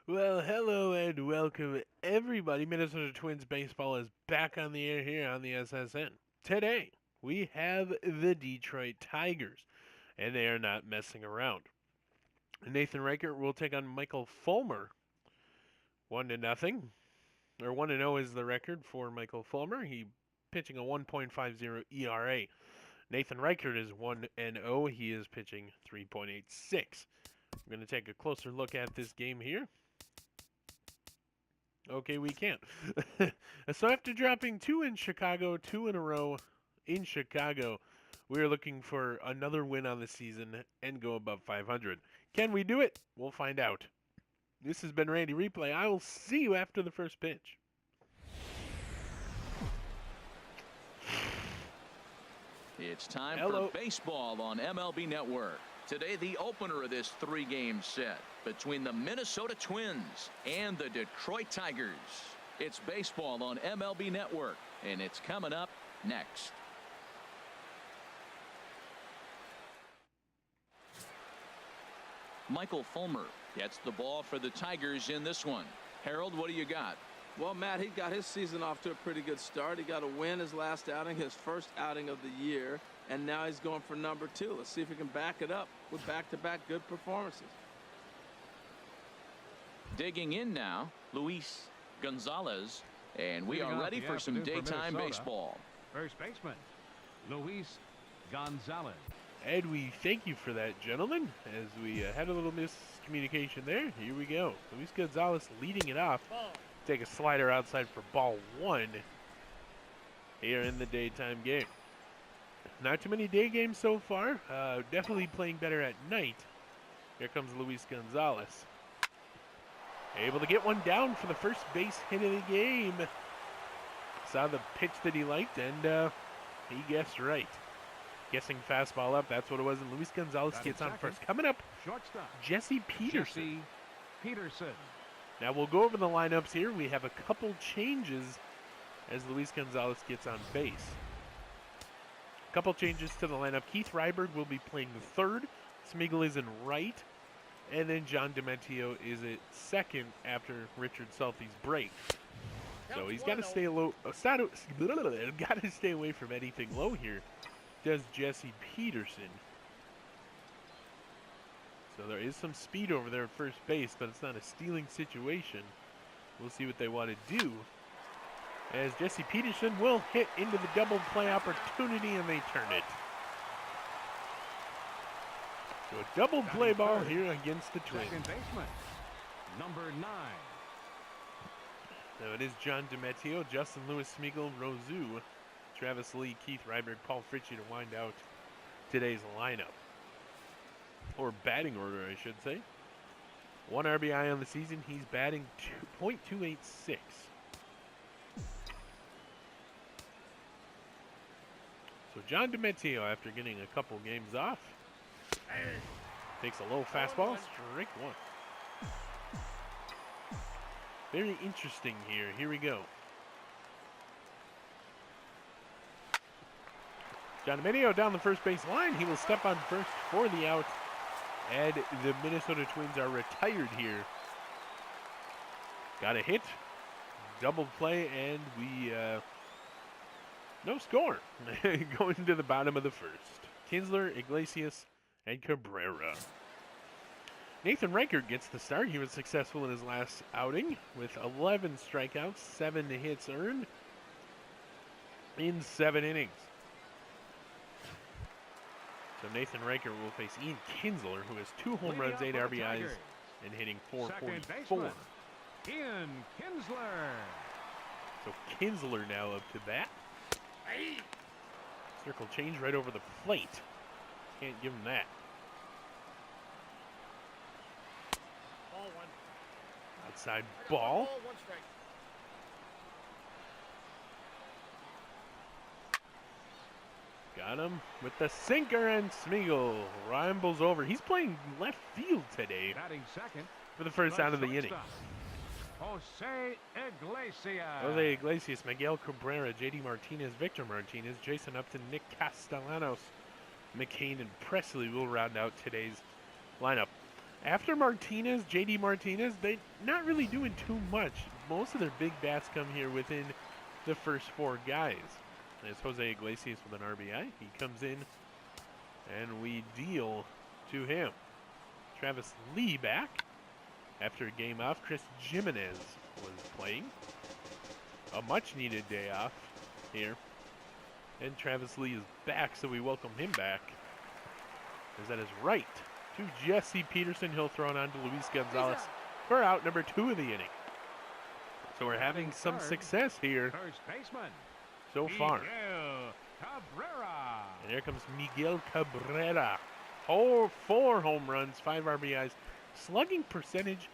Well, hello and welcome, everybody. Minnesota Twins baseball is back on the air here on the SSN. Today, we have the Detroit Tigers, and they are not messing around. Nathan Reichert will take on Michael Fulmer. 1-0, or 1-0 is the record for Michael Fulmer. He pitching a 1.50 ERA. Nathan Reichert is 1-0. He is pitching 3.86. We're going to take a closer look at this game here. Okay, we can't. So after dropping two in Chicago, two in a row in Chicago, we are looking for another win on the season and go above 500. Can we do it? We'll find out. This has been Randy Replay. I will see you after the first pitch. It's time for baseball on MLB Network. Today, the opener of this three-game set between the Minnesota Twins and the Detroit Tigers. It's baseball on MLB Network, and it's coming up next. Michael Fulmer gets the ball for the Tigers in this one. Harold, what do you got? Well, Matt, he got his season off to a pretty good start. He got a win his last outing, his first outing of the year, and now he's going for number 2. Let's see if he can back it up with back-to-back good performances. Digging in now, Luis Gonzalez, and we are ready for some daytime baseball. First baseman, Luis Gonzalez. And we thank you for that, gentlemen, as we had a little miscommunication there. Here we go. Luis Gonzalez leading it off. Take a slider outside for ball 1 here in the daytime game. Not too many day games so far. Definitely playing better at night. Here comes Luis Gonzalez. Able to get one down for the first base hit of the game. Saw the pitch that he liked, and he guessed right. Guessing fastball up, that's what it was, and Luis Gonzalez gets on first. Coming up, shortstop Jesse Peterson. Peterson. Now we'll go over the lineups here. We have a couple changes as Luis Gonzalez gets on base. A couple changes to the lineup. Keith Ryberg will be playing the third. Smeagol is in right. And then John Dementio is at second after Richard Salty's break. So he's got to stay low. Got to stay away from anything low here. Does Jesse Peterson. So there is some speed over there at first base, but it's not a stealing situation. We'll see what they want to do. As Jesse Peterson will hit into the double play opportunity, and they turn it. So a double play ball here against the Twins. Second baseman, number 9. Now it is John Demetio, Justin Lewis, Smeagol, Rosu, Travis Lee, Keith Ryberg, Paul Fritchie to wind out today's lineup. Or batting order, I should say. 1 RBI on the season. He's batting .286. So John Dementio, after getting a couple games off, takes a low fastball, strike 1. Very interesting here. Here we go. John Dementio down the first base line. He will step on first for the out. And the Minnesota Twins are retired here. Got a hit, double play, and we no score. Going to the bottom of the first. Kinsler, Iglesias, and Cabrera. Nathan Reichert gets the start. He was successful in his last outing with 11 strikeouts, 7 hits earned in 7 innings. So Nathan Reichert will face Ian Kinsler, who has 2 home runs, 8 RBIs, and hitting .444. Ian Kinsler. So Kinsler now up to bat. Circle change right over the plate. Can't give him that. Ball 1. Outside ball. 1 strike. Got him with the sinker, and Smeagol rambles over. He's playing left field today Batting second for the first out of the inning. Jose Iglesias. Jose Iglesias, Miguel Cabrera, J.D. Martinez, Victor Martinez, Jason Upton, Nick Castellanos, McCain, and Presley will round out today's lineup. After Martinez, J.D. Martinez, they're not really doing too much. Most of their big bats come here within the first 4 guys. There's Jose Iglesias with an RBI. He comes in, and we deal to him. Travis Lee back after a game off. Chris Jimenez was playing. A much-needed day off here. And Travis Lee is back, so we welcome him back. As that is right to Jesse Peterson. He'll throw it on to Luis Gonzalez for out number 2 of the inning. So we're having some success here First baseman, so far. Miguel Cabrera. And here comes Miguel Cabrera. 4 home runs, 5 RBIs, slugging percentage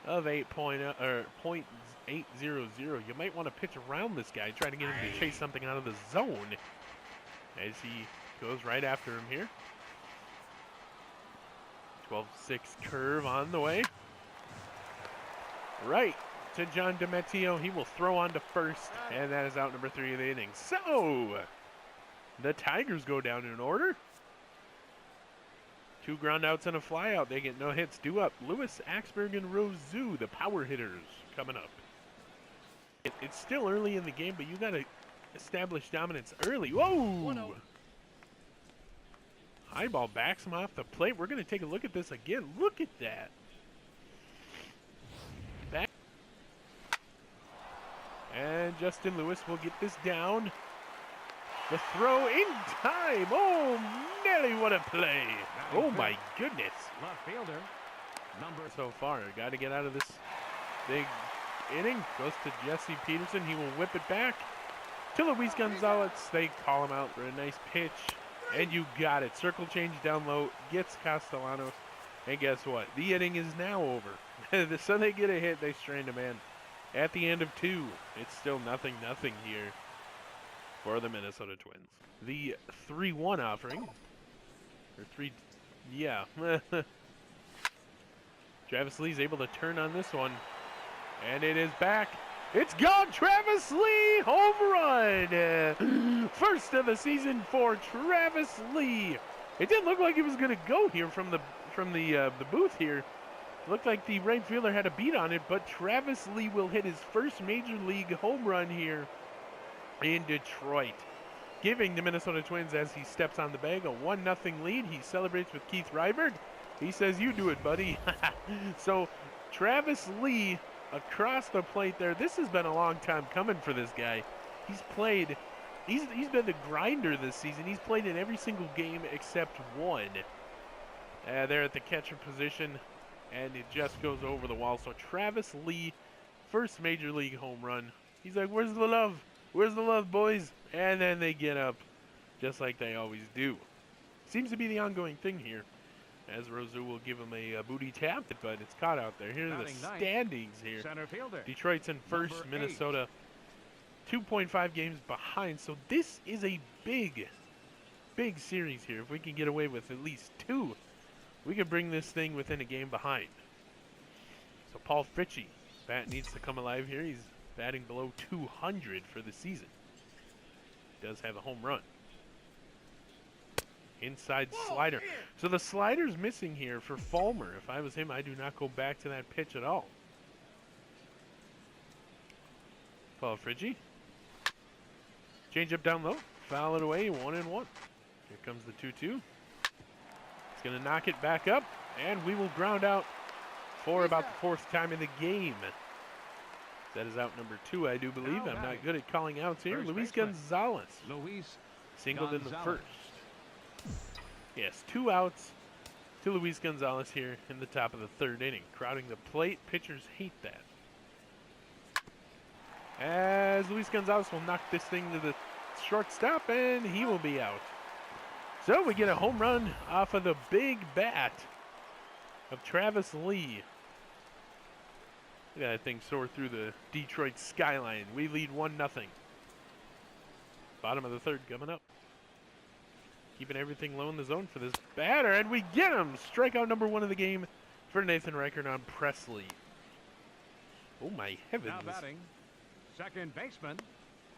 of 0.800. You might want to pitch around this guy, try to get him to chase something out of the zone as he goes right after him here. 12-6 curve on the way. Right to John DeMatteo. He will throw on to first, and that is out number 3 of the inning. So the Tigers go down in order. 2 ground outs and a fly out. They get no hits. Due up Lewis, Axberg, and Rosu, the power hitters, coming up. It's still early in the game, but you got to establish dominance early. Whoa! High ball backs him off the plate. We're going to take a look at this again. Look at that. Back. And Justin Lewis will get this down. The throw in time. Oh, Nelly, what a play. Oh, my goodness. Left fielder, number So far, got to get out of this big inning. Goes to Jesse Peterson. He will whip it back to Luis Gonzalez. They call him out for a nice pitch. And you got it. Circle change down low. Gets Castellanos. And guess what? The inning is now over. So they get a hit. They strand a man. At the end of 2, it's still 0-0 here for the Minnesota Twins. The 3-1 offering. Or 3... Yeah. Travis Lee's able to turn on this one. And it is back. It's gone. Travis Lee, home run. First of the season for Travis Lee. It didn't look like he was going to go here from the booth here. It looked like the right fielder had a beat on it, but Travis Lee will hit his first major league home run here in Detroit, giving the Minnesota Twins, as he steps on the bag, a 1-0 lead. He celebrates with Keith Ryberg. He says, "You do it, buddy." So Travis Lee across the plate there. This has been a long time coming for this guy. He's been the grinder this season. He's played in every single game except one. There at the catcher position, and it just goes over the wall. So Travis Lee, first major league home run. He's like, "Where's the love? Where's the love, boys?" And then they get up just like they always do. Seems to be the ongoing thing here, as Rosu will give him a booty tap, but it's caught out there. Here are the standings here. center fielder. Detroit's in first, Number 8. Minnesota 2.5 games behind. So this is a big series here. If we can get away with at least 2, we can bring this thing within a game behind. So Paul Fritchie, bat needs to come alive here. He's batting below 200 for the season. Does have a home run. Inside slider. So the slider's missing here for Fulmer. If I was him, I do not go back to that pitch at all. Paul Fritchie. Change up down low. Foul it away. 1-1. Here comes the 2-2. It's going to knock it back up, and we will ground out for about the 4th time in the game. That is out number 2, I do believe. I'm not good at calling outs here. Luis Gonzalez. Singled in the first. Yes, 2 outs to Luis Gonzalez here in the top of the 3rd inning. Crowding the plate. Pitchers hate that. As Luis Gonzalez will knock this thing to the shortstop, and he will be out. So we get a home run off of the big bat of Travis Lee. Look at that thing soar through the Detroit skyline. We lead 1-0. Bottom of the 3rd coming up. Keeping everything low in the zone for this batter, and we get him! Strikeout number 1 of the game for Nathan Reichert on Presley. Oh my heavens. Now batting, second baseman,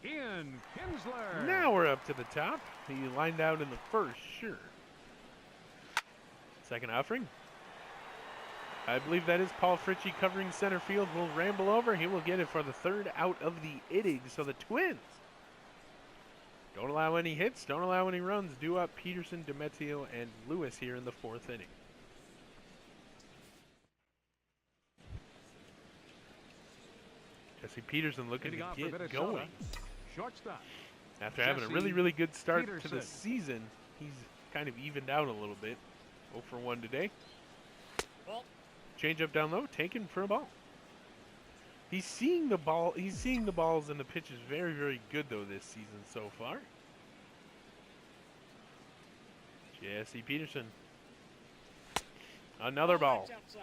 Ian Kinsler. Now we're up to the top. He lined out in the first, sure. Second offering. I believe that is Paul Fritchie covering center field. Will ramble over. He will get it for the 3rd out of the inning. So the Twins don't allow any hits, don't allow any runs. Due up Peterson, DiMatteo, and Lewis here in the 4th inning. Jesse Peterson looking to get going. Shortstop. After having a really, really good start to the season, he's kind of evened out a little bit. 0 for 1 today. Ball. Change up down low, taken for a ball. He's seeing the ball. He's seeing the balls and the pitches very, very good though this season so far. Jesse Peterson. Another ball. Outside.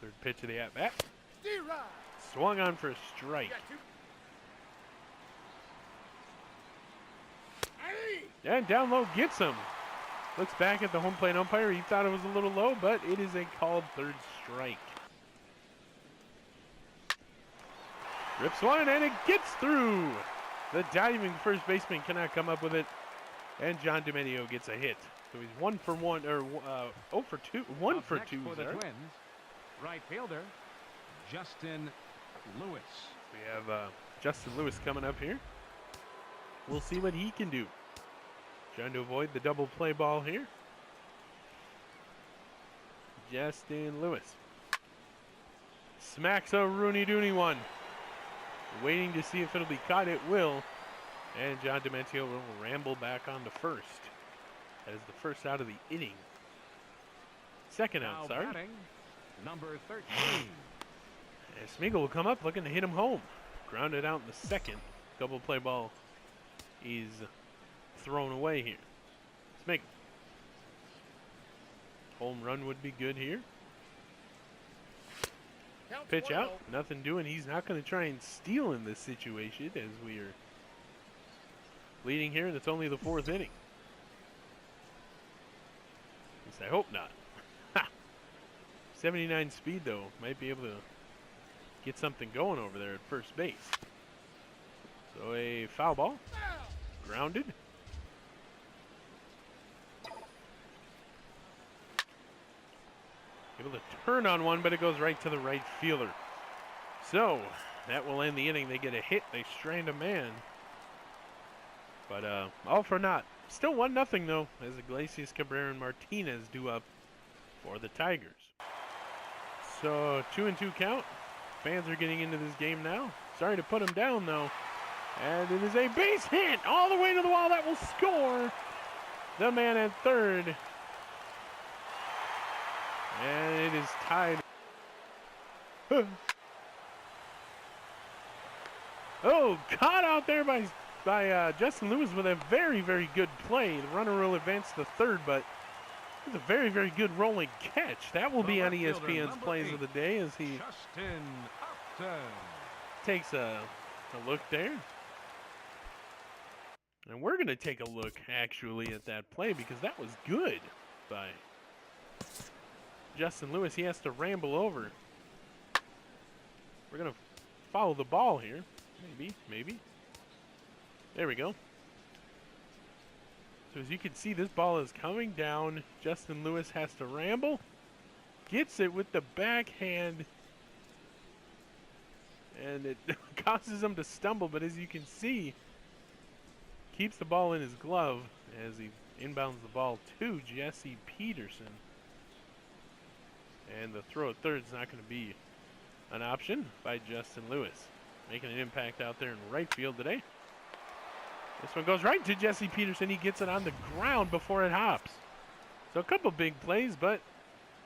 Third pitch of the at-bat. Swung on for a strike. And down low gets him. Looks back at the home plate umpire. He thought it was a little low, but it is a called 3rd strike. Rips one and it gets through. The diving first baseman cannot come up with it. And John DiMatteo gets a hit. So he's 1 for 1, or 0 for 2. 1 for 2, for the Twins, right fielder, Justin Lewis. We have Justin Lewis coming up here. We'll see what he can do. Trying to avoid the double play ball here. Justin Lewis. Smacks a Rooney Dooney one. Waiting to see if it'll be caught. It will. And John DiMatteo will ramble back on to first. That is the 1st out of the inning. 2nd out, sorry. Batting, number 13. And Smeagol will come up looking to hit him home. Grounded out in the 2nd. Double play ball is thrown away here. Smeagol. Home run would be good here. Pitch out. Nothing doing. He's not going to try and steal in this situation as we are leading here. That's only the 4th inning. At least I hope not. Ha! 79 speed, though. Might be able to get something going over there at first base. So a foul ball. Grounded. Able to turn on one, but it goes right to the right fielder. So that will end the inning. They get a hit. They strand a man. But all for naught. Still 1-0 though, as Iglesias, Cabrera, and Martinez do up for the Tigers. So 2-2 count. Fans are getting into this game now. Sorry to put him down though. And it is a base hit all the way to the wall. That will score the man at 3rd. And it is tied. Oh, caught out there by Justin Lewis with a very, very good play. The runner will advance to 3rd, but it's a very, very good rolling catch. That will be on ESPN's plays of the day as he takes a look there. And we're going to take a look, actually, at that play because that was good by Justin Lewis. He has to ramble over. We're going to follow the ball here. Maybe. There we go. So as you can see, this ball is coming down. Justin Lewis has to ramble. Gets it with the backhand. And it causes him to stumble, but as you can see, keeps the ball in his glove as he inbounds the ball to Jesse Peterson. And the throw at 3rd is not going to be an option by Justin Lewis. Making an impact out there in right field today. This one goes right to Jesse Peterson. He gets it on the ground before it hops. So a couple big plays, but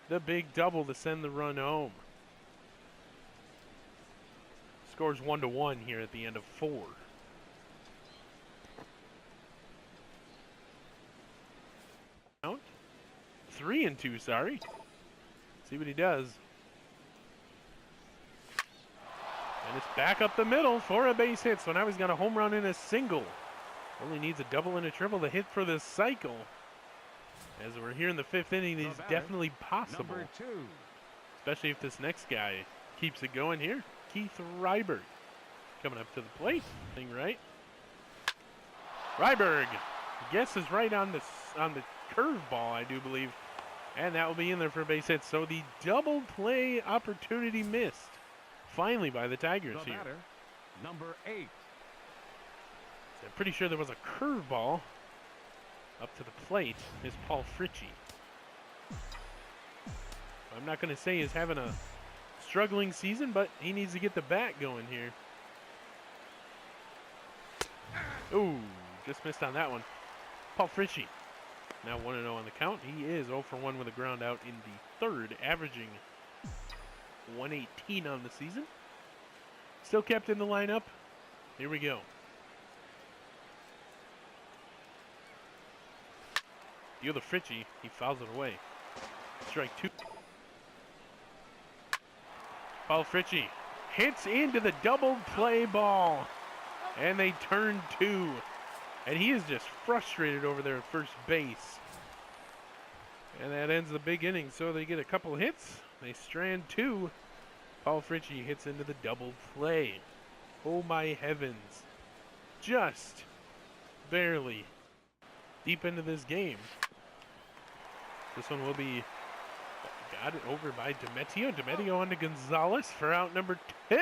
the big double to send the run home. Scores 1-1 here at the end of 4. Count 3-2, sorry. See what he does. And it's back up the middle for a base hit. So now he's got a home run and a single. Only needs a double and a triple to hit for the cycle. As we're here in the 5th inning, it's definitely possible. Number 2. Especially if this next guy keeps it going here. Keith Reiberg coming up to the plate. Thing right. Ryberg guesses right on the curveball, I do believe. And that will be in there for a base hit. So the double play opportunity missed. Finally by the Tigers The here. batter, number 8. So I'm pretty sure there was a curveball up to the plate. Is Paul Fritchie. I'm not going to say he's having a struggling season, but he needs to get the bat going here. Ooh, just missed on that one. Paul Fritchie. Now 1-0 on the count. He is 0 for 1 with a ground out in the third, averaging 118 on the season. Still kept in the lineup. Here we go. Deal to Fritchie. He fouls it away. Strike 2. Paul Fritchie hits into the double play ball. And they turn 2. And he is just frustrated over there at first base. And that ends the big inning. So they get a couple hits. They strand 2. Paul Fritchie hits into the double play. Oh my heavens. Just barely deep into this game. This one will be got it over by Demetrio. Demetrio on to Gonzalez for out number 2.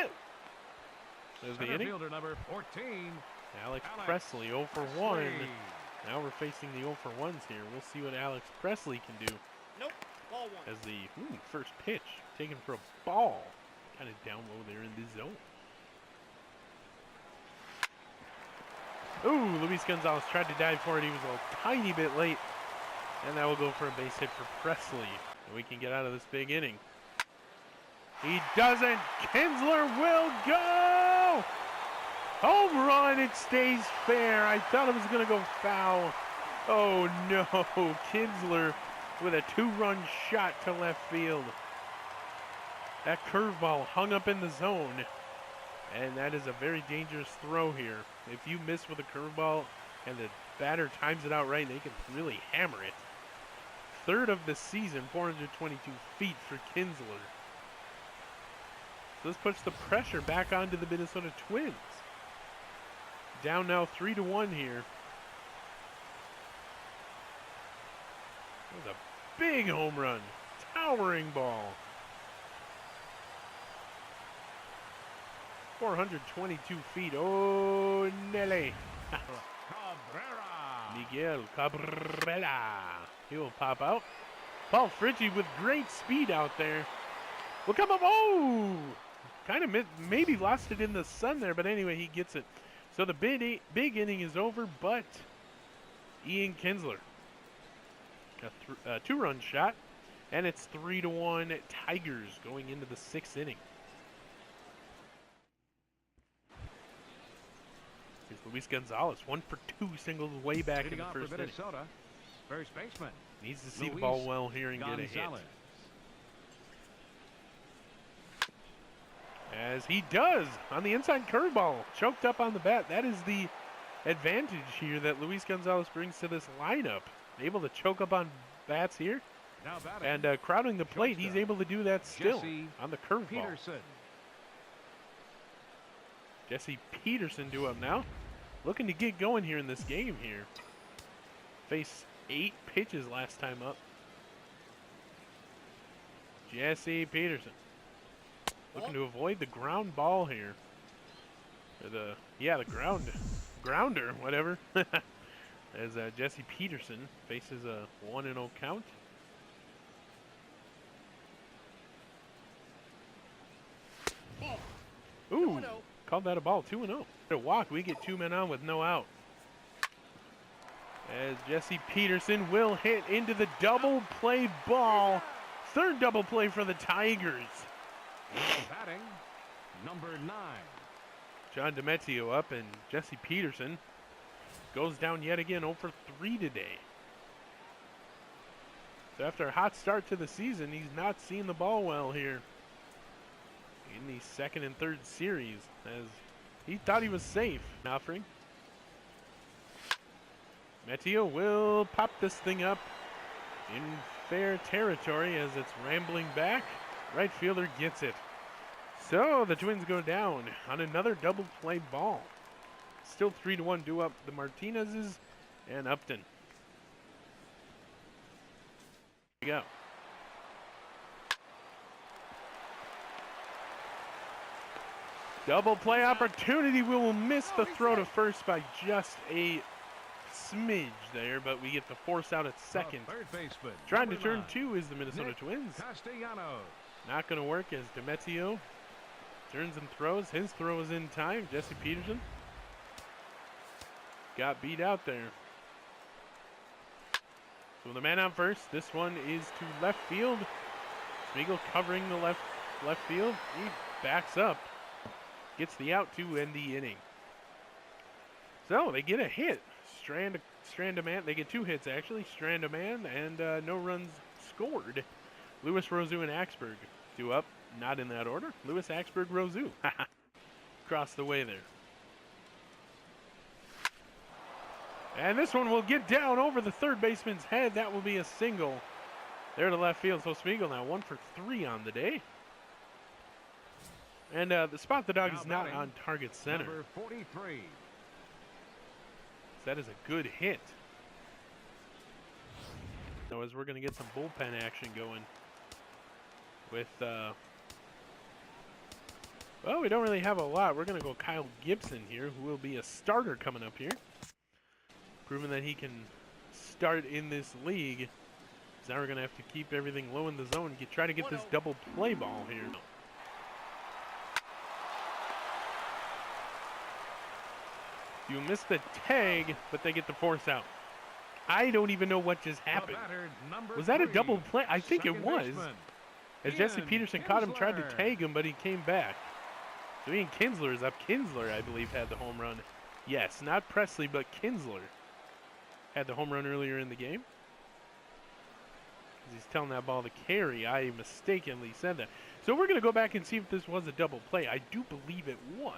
There's the inning. Fielder number 14. Alex Presley 0 for 1. Now we're facing the 0 for 1s here. We'll see what Alex Presley can do. Nope. Ball 1. As the first pitch taken for a ball. Kind of down low there in the zone. Ooh, Luis Gonzalez tried to dive for it. He was a tiny bit late. And that will go for a base hit for Presley. And we can get out of this big inning. He doesn't. Kinsler will go! Home run, it stays fair. I thought it was going to go foul. Oh no, Kinsler with a 2-run shot to left field. That curveball hung up in the zone. And that is a very dangerous throw here. If you miss with a curveball and the batter times it out right, they can really hammer it. Third of the season, 422 feet for Kinsler. So this puts the pressure back onto the Minnesota Twins. Down now 3-1 here. That was a big home run. Towering ball. 422 feet. Oh, Nelly. Cabrera. Miguel Cabrera. He will pop out. Paul Fritchie with great speed out there. Will come up. Oh! Kind of maybe lost it in the sun there, but anyway, he gets it. So the big inning is over, but Ian Kinsler, a 2-run shot, and it's 3-1 Tigers going into the 6th inning. Here's Luis Gonzalez, 1 for 2 singles way back in the first inning. Minnesota, first baseman. Needs to see the ball well here and get a hit. As he does on the inside curveball, choked up on the bat. That is the advantage here that Luis Gonzalez brings to this lineup. Able to choke up on bats here. And crowding the plate, he's able to do that still on the curveball. Jesse Peterson due up now. Looking to get going here in this game here. Faced 8 pitches last time up. Jesse Peterson. Looking to avoid the ground ball here. Or the grounder, whatever. As Jesse Peterson faces a 1-0 count. Ooh, called that a ball, 2-0. A walk, we get 2 men on with no out. As Jesse Peterson will hit into the double play ball. 3rd double play for the Tigers. Batting, number 9. John Demetrio up, and Jesse Peterson goes down yet again, 0 for 3 today. So after a hot start to the season, he's not seen the ball well here in the 2nd and 3rd series, as he thought he was safe. Offering. Demetrio will pop this thing up in fair territory as it's rambling back. Right fielder gets it. So the Twins go down on another double play ball. Still 3-1 due up the Martinez's and Upton. Here we go. Double play opportunity. We will miss the throw to first by just a smidge there, but we get the force out at second. Trying to turn 2 is the Minnesota Twins. Not going to work as Demetrio turns and throws. His throw is in time. Jesse Peterson got beat out there. So the man on first. This one is to left field. Smeagol covering the left field. He backs up. Gets the out to end the inning. So they get a hit. Strand a man. They get 2 hits actually. Strand a man and no runs scored. Lewis, Rosu, and Axberg 2 up. Not in that order. Lewis, Axberg, Rosu. Across the way there. And this one will get down over the third baseman's head. That will be a single. There to left field. So Smeagol now 1 for 3 on the day. And the spot the dog is not on target center. Number 43. That is a good hit. So as we're going to get some bullpen action going with, well, we don't really have a lot. We're going to go Kyle Gibson here, who will be a starter coming up here. Proving that he can start in this league. So now we're going to have to keep everything low in the zone. Try to get this double play ball here. You missed the tag, but they get the force out. I don't even know what just happened. Was that a double play? I think it was. As Jesse Peterson caught him, tried to tag him, but he came back. So Ian Kinsler is up. Kinsler, I believe, had the home run. Yes, not Presley, but Kinsler had the home run earlier in the game. He's telling that ball to carry. I mistakenly said that. So we're going to go back and see if this was a double play. I do believe it was.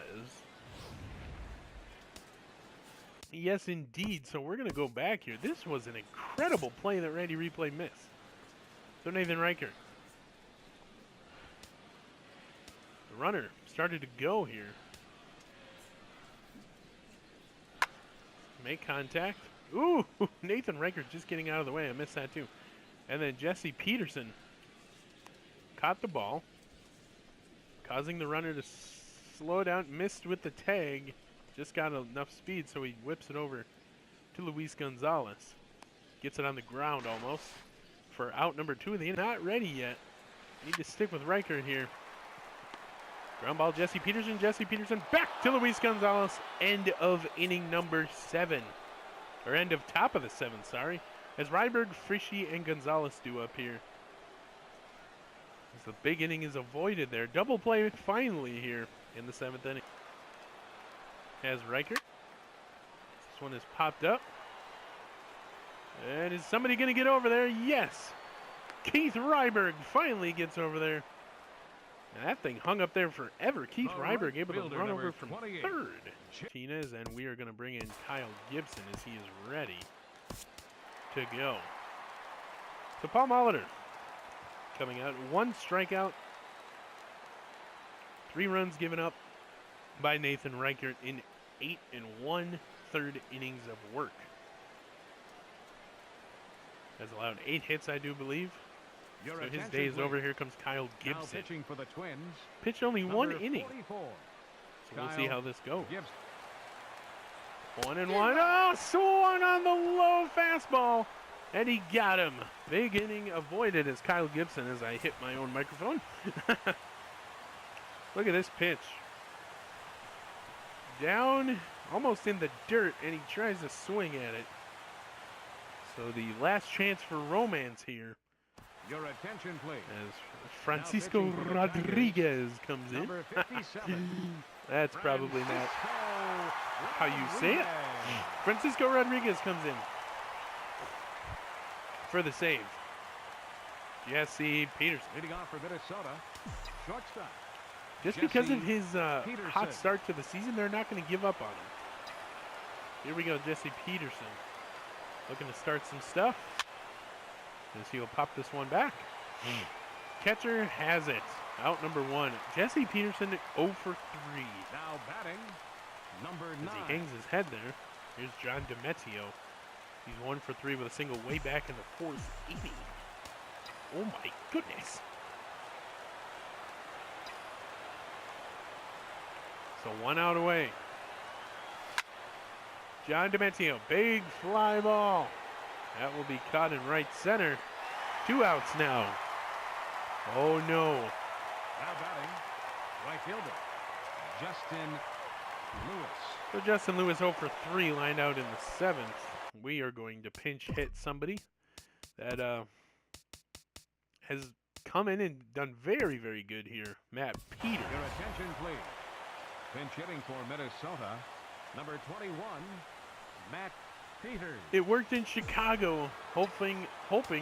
Yes, indeed. So we're going to go back here. This was an incredible play that Randy Replay missed. So Nathan Riker. The runner started to go here. Make contact. Ooh, Nathan Riker just getting out of the way. I missed that too. And then Jesse Peterson caught the ball, causing the runner to slow down. Missed with the tag. Just got enough speed, so he whips it over to Luis Gonzalez. Gets it on the ground almost for out number 2 of the inning. Not ready yet. Need to stick with Riker here. Ground ball, Jesse Peterson. Jesse Peterson back to Luis Gonzalez. End of inning number 7. Or end of top of the 7th, sorry. As Ryberg, Frischi, and Gonzalez do up here. As the big inning is avoided there. Double play finally here in the 7th inning. Has Riker. This one is popped up. And is somebody going to get over there? Yes. Keith Ryberg finally gets over there. And that thing hung up there forever. Keith Ryberg able to run over from 3rd. Martinez, and we are going to bring in Kyle Gibson as he is ready to go. So Paul Molitor coming out. 1 strikeout. 3 runs given up by Nathan Reichert in 8 1/3 innings of work. Has allowed 8 hits, I do believe. So his day is over. Here comes Kyle Gibson. Now pitching for the Twins. Pitched only 1 inning. 44. So we'll see how this goes. Gibson. 1-1. Oh, swung on the low fastball. And he got him. Big inning avoided as Kyle Gibson as I hit my own microphone. Look at this pitch. Down, almost in the dirt, and he tries to swing at it. So the last chance for romance here. Your attention, please. As Francisco Rodriguez comes in. Number 57. That's probably not how you say it. Francisco Rodriguez comes in for the save. Jesse Peterson. Leading off for Minnesota. Shortstop. Just because of his hot start to the season, they're not going to give up on him. Here we go, Jesse Peterson. Looking to start some stuff. As he'll pop this one back. Catcher has it. Out number 1. Jesse Peterson 0 for 3. Now batting. Number as 9. he hangs his head there. Here's John DiMatteo. He's 1 for 3 with a single way back in the 4th inning. Oh my goodness. So 1 out away. John DiMatteo, big fly ball. That will be caught in right center. 2 outs now. Oh no. Now batting, right fielder, Justin Lewis. So Justin Lewis 0 for 3 lined out in the 7th. We are going to pinch hit somebody that has come in and done very, very good here. Matt Peters. Your attention, please. Pinch hitting for Minnesota, number 21, Matt Peters. It worked in Chicago, hoping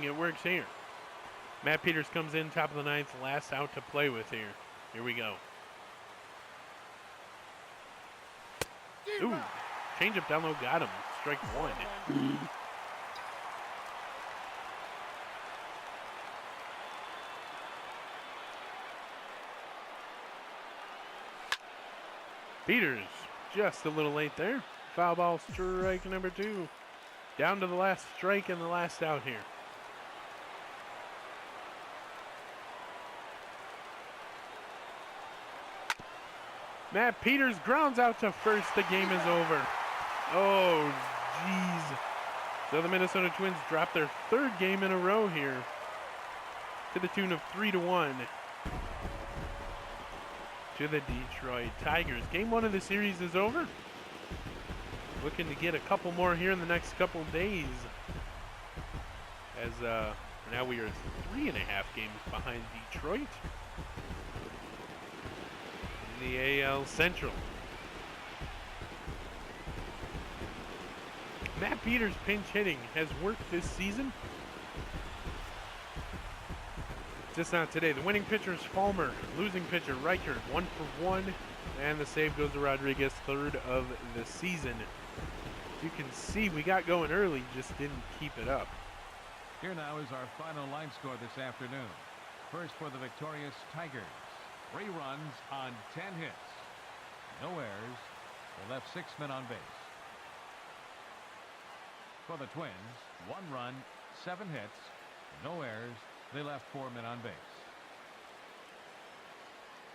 it works here. Matt Peters comes in, top of the 9th, last out to play with here. Here we go. Ooh, changeup down low, got him. Strike 1. Peters, just a little late there. Foul ball, strike number 2. Down to the last strike and the last out here. Matt Peters grounds out to first. The game is over. Oh, jeez. So the Minnesota Twins drop their 3rd game in a row here to the tune of 3-1 to the Detroit Tigers. Game 1 of the series is over. Looking to get a couple more here in the next couple days, as now we are 3.5 games behind Detroit in the AL Central. Matt Peters' pinch hitting has worked this season. Just not today. The winning pitcher is Fulmer. Losing pitcher Reichert, 1 for 1. And the save goes to Rodriguez, 3rd of the season. You can see we got going early, just didn't keep it up. Here now is our final line score this afternoon. First for the victorious Tigers. 3 runs on 10 hits. No errors. They left 6 men on base. For the Twins, 1 run, 7 hits. No errors. They left 4 men on base.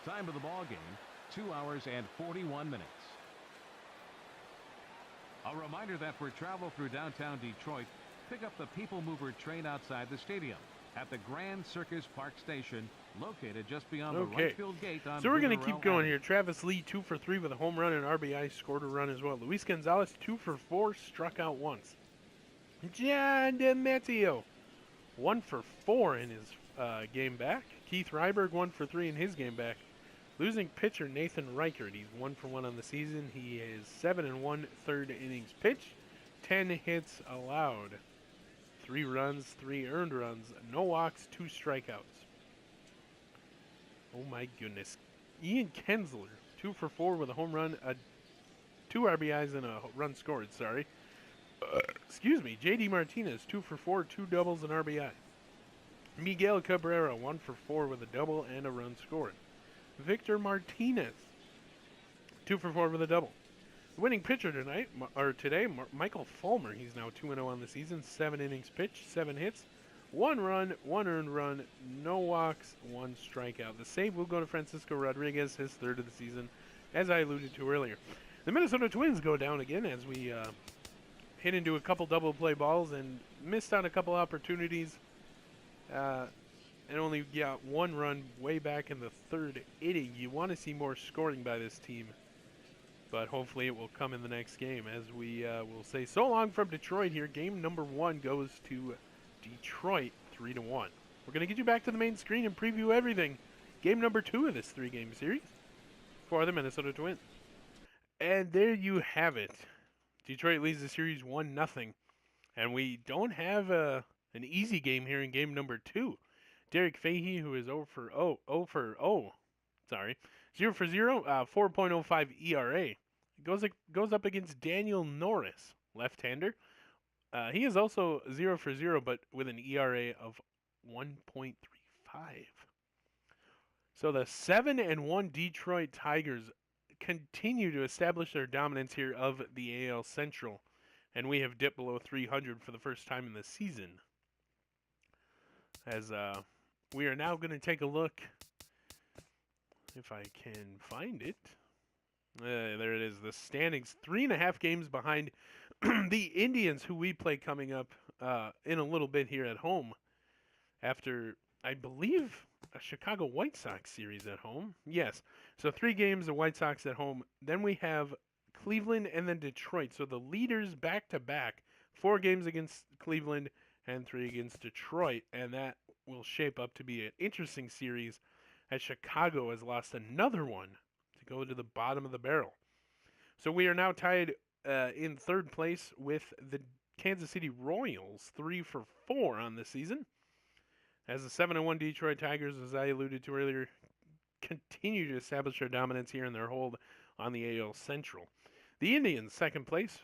Time of the ball game, 2 hours and 41 minutes. A reminder that for travel through downtown Detroit, pick up the People Mover train outside the stadium at the Grand Circus Park Station, located just beyond the right field gate on So we're going to keep going Avenue. here. Travis Lee, 2 for 3 with a home run and RBI, scored a run as well. Luis Gonzalez, 2 for 4, struck out once. John DiMatteo, 1 for 4 in his game back. Keith Ryberg, 1 for 3 in his game back. Losing pitcher Nathan Reichert, he's 1 for 1 on the season. He is 7-1 3rd innings pitched, 10 hits allowed, 3 runs, 3 earned runs, no walks, 2 strikeouts. Oh my goodness. Ian Kinsler, 2 for 4 with a home run, 2 RBIs and a run scored, sorry. Excuse me. JD Martinez, 2 for 4, 2 doubles and RBI. Miguel Cabrera, 1 for 4 with a double and a run scored. Victor Martinez, 2 for 4 with a double. The winning pitcher today, Michael Fulmer. He's now 2-0 on the season. 7 innings pitched, 7 hits, 1 run, 1 earned run, no walks, 1 strikeout. The save will go to Francisco Rodriguez, his 3rd of the season, as I alluded to earlier. The Minnesota Twins go down again as we hit into a couple double play balls and missed on a couple opportunities. And only got 1 run way back in the 3rd inning. You want to see more scoring by this team, but hopefully it will come in the next game. As we will say so long from Detroit here. Game number 1 goes to Detroit, 3-1. We're going to get you back to the main screen and preview everything. Game number 2 of this 3-game series for the Minnesota Twins. And there you have it. Detroit leads the series 1-0. And we don't have an easy game here in game number 2. Derek Fahey, who is 0 for 0, 4.05 ERA, goes up against Daniel Norris, left-hander. He is also 0 for 0, but with an ERA of 1.35. So the 7-1 Detroit Tigers continue to establish their dominance here of the AL Central, and we have dipped below 300 for the first time in the season. As we are now going to take a look, if I can find it. There it is, the standings. 3.5 games behind the Indians, who we play coming up in a little bit here at home. After, I believe, a Chicago White Sox series at home. Yes, so 3 games, the White Sox at home. Then we have Cleveland and then Detroit. So the leaders back-to-back. 4 games against Cleveland and 3 against Detroit. And that will shape up to be an interesting series, as Chicago has lost another one to go to the bottom of the barrel. So we are now tied in 3rd place with the Kansas City Royals, 3 for 4 on the season. As the 7-1 Detroit Tigers, as I alluded to earlier, continue to establish their dominance here in their hold on the AL Central. The Indians, 2nd place,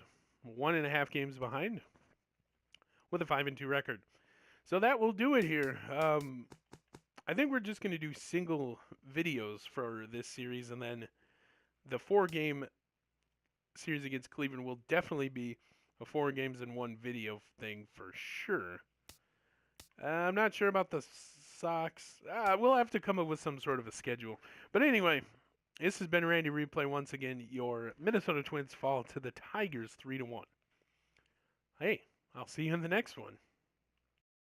1.5 games behind, with a 5-2 record. So that will do it here. I think we're just going to do single videos for this series, and then the 4-game series against Cleveland will definitely be a 4 games in 1 video thing for sure. I'm not sure about the Sox. We'll have to come up with some sort of a schedule. But anyway, this has been Randy Replay once again. Your Minnesota Twins fall to the Tigers 3-1. Hey, I'll see you in the next one.